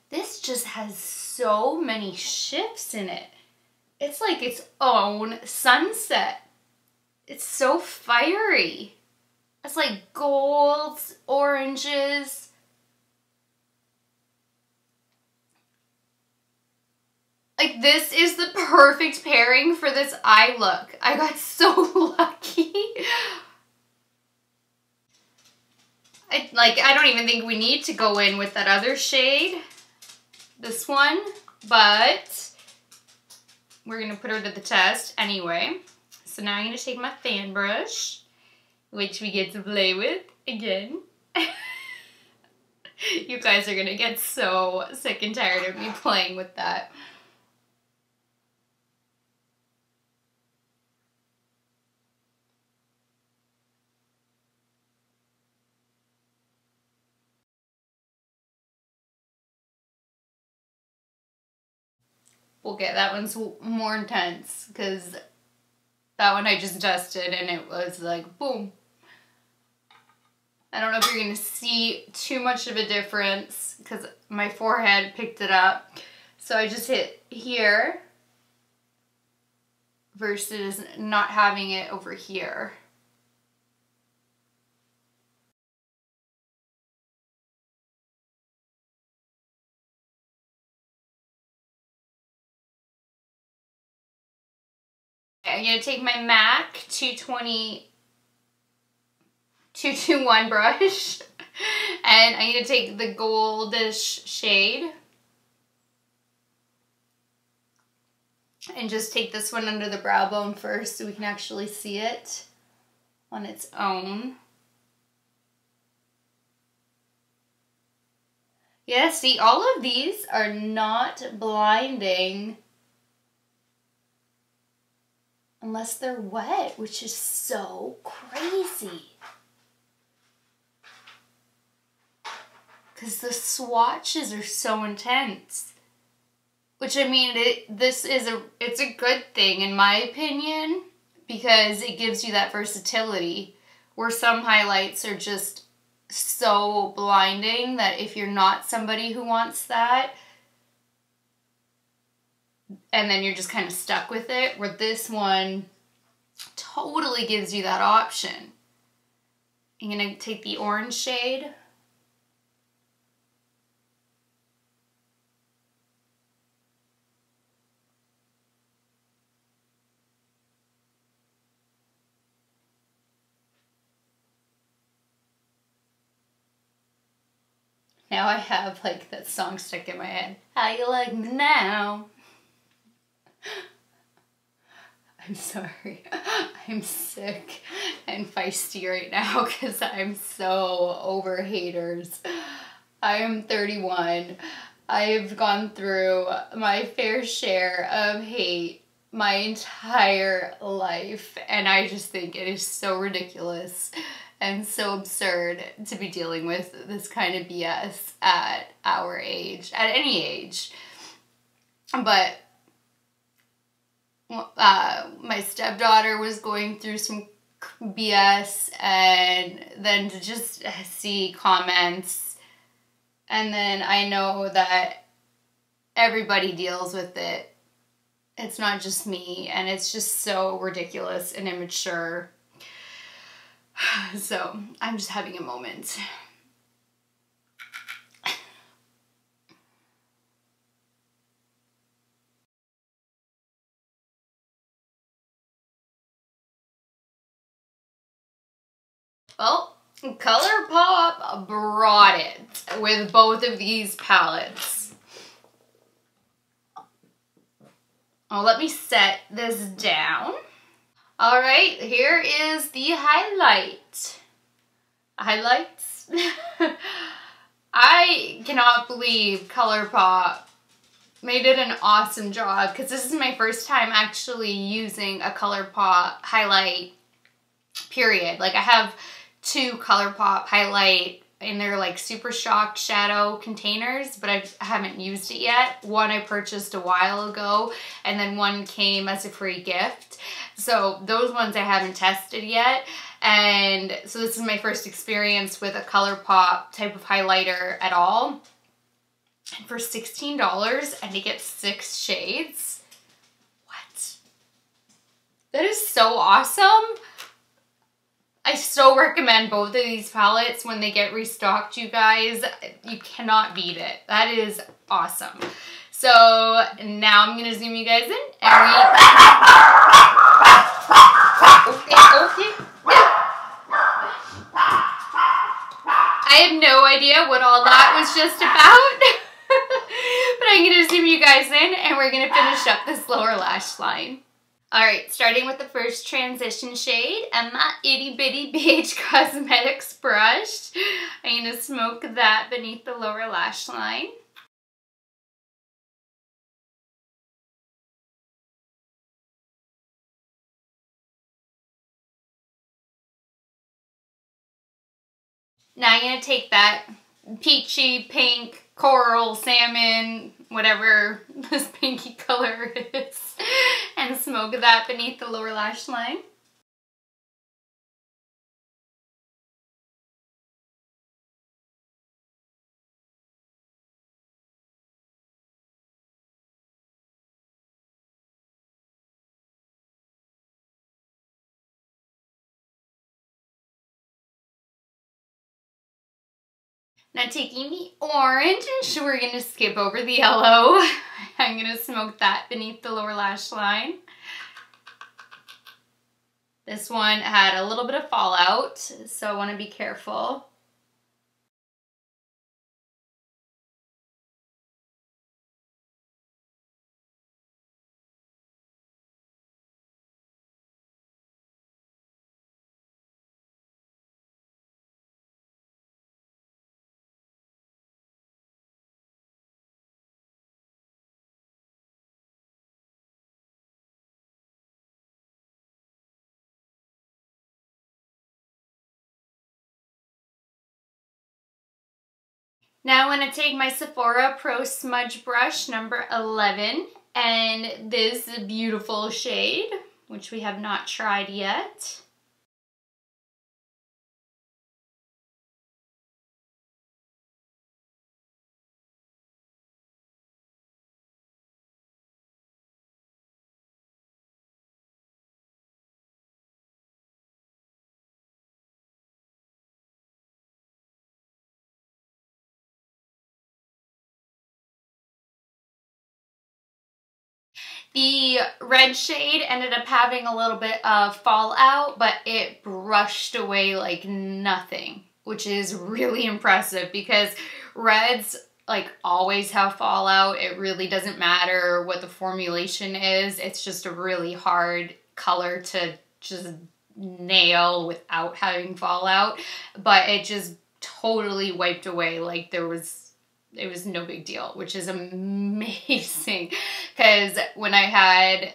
Speaker 1: This just has so many shifts in it. It's like its own sunset. It's so fiery. It's like golds, oranges. Like, this is the perfect pairing for this eye look. I got so lucky. I don't even think we need to go in with that other shade. This one, but we're going to put her to the test anyway. So now I'm going to take my fan brush, which we get to play with again. You guys are going to get so sick and tired of me playing with that. Okay, that one's more intense because that one I just dusted and it was like, boom. I don't know if you're going to see too much of a difference because my forehead picked it up. So I just hit here versus not having it over here. I'm going to take my MAC 221 brush and I'm going to take the goldish shade and just take this one under the brow bone first so we can actually see it on its own. Yeah, see, all of these are not blinding unless they're wet, which is so crazy. Because the swatches are so intense. Which, I mean, it's a good thing in my opinion, because it gives you that versatility, where some highlights are just so blinding that if you're not somebody who wants that, and then you're just kind of stuck with it, where this one totally gives you that option. I'm going to take the orange shade. Now I have like that song stuck in my head. How you like me now? I'm sorry. I'm sick and feisty right now because I'm so over haters. I am 31. I've gone through my fair share of hate my entire life, and I just think it is so ridiculous and so absurd to be dealing with this kind of BS at our age, at any age. But my stepdaughter was going through some BS, and then to just see comments, and then I know that everybody deals with it. It's not just me, and it's just so ridiculous and immature. So I'm just having a moment. Well, ColourPop brought it with both of these palettes. Oh, let me set this down. All right, here is the highlights. I cannot believe ColourPop made it an awesome job, because this is my first time actually using a ColourPop highlight, period. Like, I have two ColourPop highlight in their like Super Shock shadow containers, but I haven't used it yet. One I purchased a while ago, and then one came as a free gift. So those ones I haven't tested yet. And so this is my first experience with a ColourPop type of highlighter at all. And for $16, and to get 6 shades. What? That is so awesome. I so recommend both of these palettes when they get restocked, you guys. You cannot beat it. That is awesome. So now I'm going to zoom you guys in. And okay. I have no idea what all that was just about. But I'm going to zoom you guys in, and we're going to finish up this lower lash line. Alright, starting with the first transition shade, and that itty bitty BH Cosmetics brush. I'm going to smoke that beneath the lower lash line. Now I'm going to take that peachy, pink, coral, salmon, whatever this pinky color is, and smoke that beneath the lower lash line. Now taking the orange, and we're going to skip over the yellow. I'm going to smoke that beneath the lower lash line. This one had a little bit of fallout, so I want to be careful. Now I'm going to take my Sephora Pro Smudge Brush number 11 and this beautiful shade, which we have not tried yet. The red shade ended up having a little bit of fallout, but it brushed away like nothing, which is really impressive because reds like always have fallout. It really doesn't matter what the formulation is. It's just a really hard color to just nail without having fallout, but it just totally wiped away like it was no big deal, which is amazing because when I had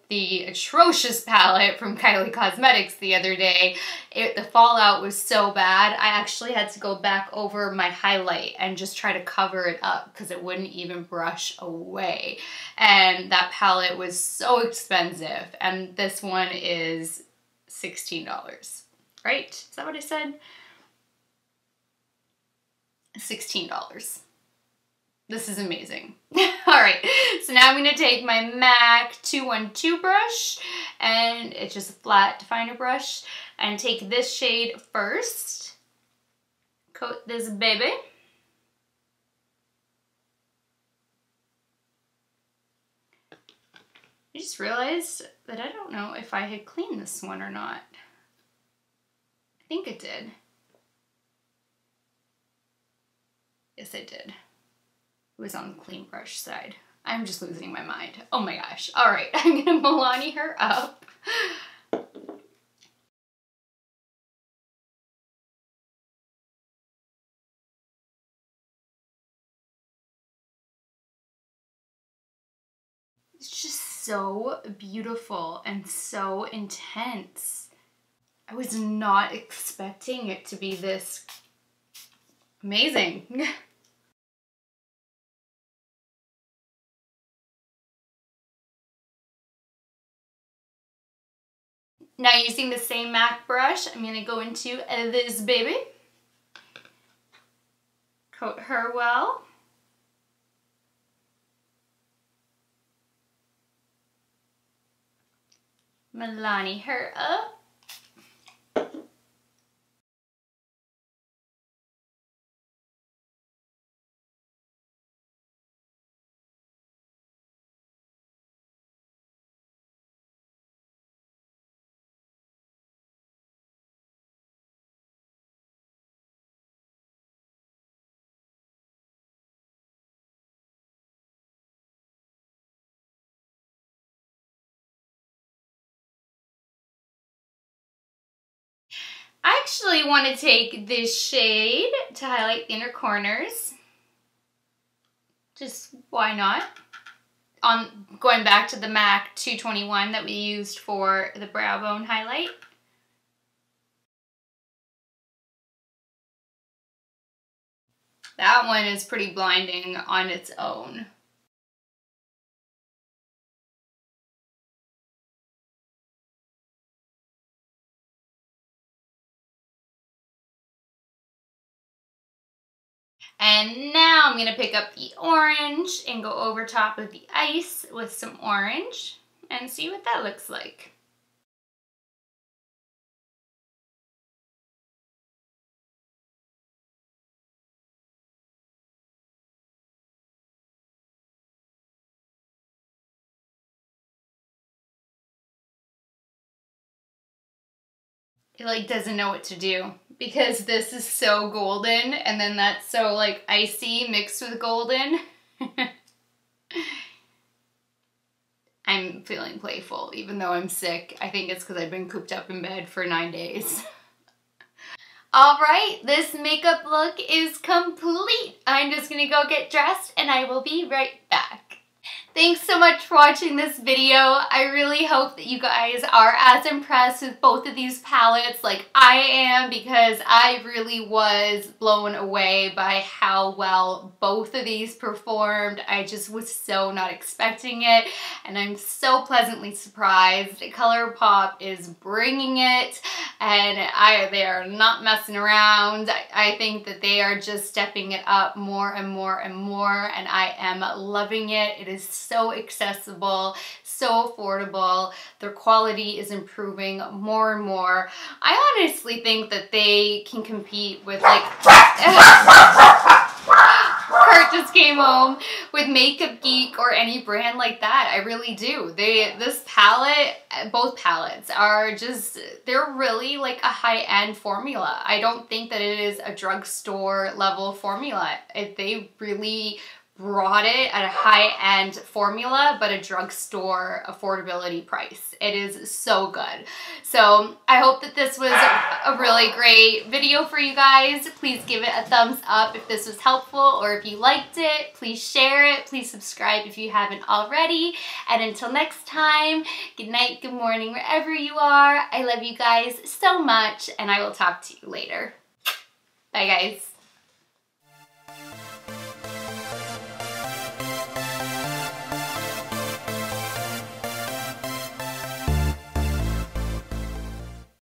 Speaker 1: the atrocious palette from Kylie Cosmetics the other day, the fallout was so bad I actually had to go back over my highlight and just try to cover it up because it wouldn't even brush away. And that palette was so expensive, and this one is $16, right? Is that what I said? $16. This is amazing. Alright, so now I'm going to take my MAC 212 brush, and it's just a flat definer brush, and take this shade first. Coat this baby. I just realized that I don't know if I had cleaned this one or not. I think it did. Yes, I did. It was on the clean brush side. I'm just losing my mind. Oh my gosh. All right, I'm gonna Milani her up. It's just so beautiful and so intense. I was not expecting it to be this amazing. Now using the same MAC brush, I'm going to go into this baby. Coat her well. Milani her up. I actually want to take this shade to highlight the inner corners. Just why not? Going back to the MAC 221 that we used for the brow bone highlight. That one is pretty blinding on its own. And now I'm going to pick up the orange and go over top of the ice with some orange and see what that looks like. It like doesn't know what to do because this is so golden and then that's so like icy mixed with golden. I'm feeling playful even though I'm sick. I think it's because I've been cooped up in bed for 9 days. Alright, this makeup look is complete. I'm just gonna go get dressed and I will be right back. Thanks so much for watching this video. I really hope that you guys are as impressed with both of these palettes like I am, because I really was blown away by how well both of these performed. I just was so not expecting it, and I'm so pleasantly surprised. ColourPop is bringing it, and they are not messing around. I think that they are just stepping it up more and more and more, and I am loving it. It is so accessible, so affordable. Their quality is improving more and more. I honestly think that they can compete with like Kurt just came home with Makeup Geek or any brand like that. I really do. This palette, both palettes are just, they're really like a high-end formula. I don't think that it is a drugstore level formula. They really brought it at a high-end formula, but a drugstore affordability price. It is so good. So I hope that this was a really great video for you guys. Please give it a thumbs up if this was helpful, or if you liked it, please share it. Please subscribe if you haven't already. And until next time, good night, good morning, wherever you are. I love you guys so much, and I will talk to you later. Bye, guys.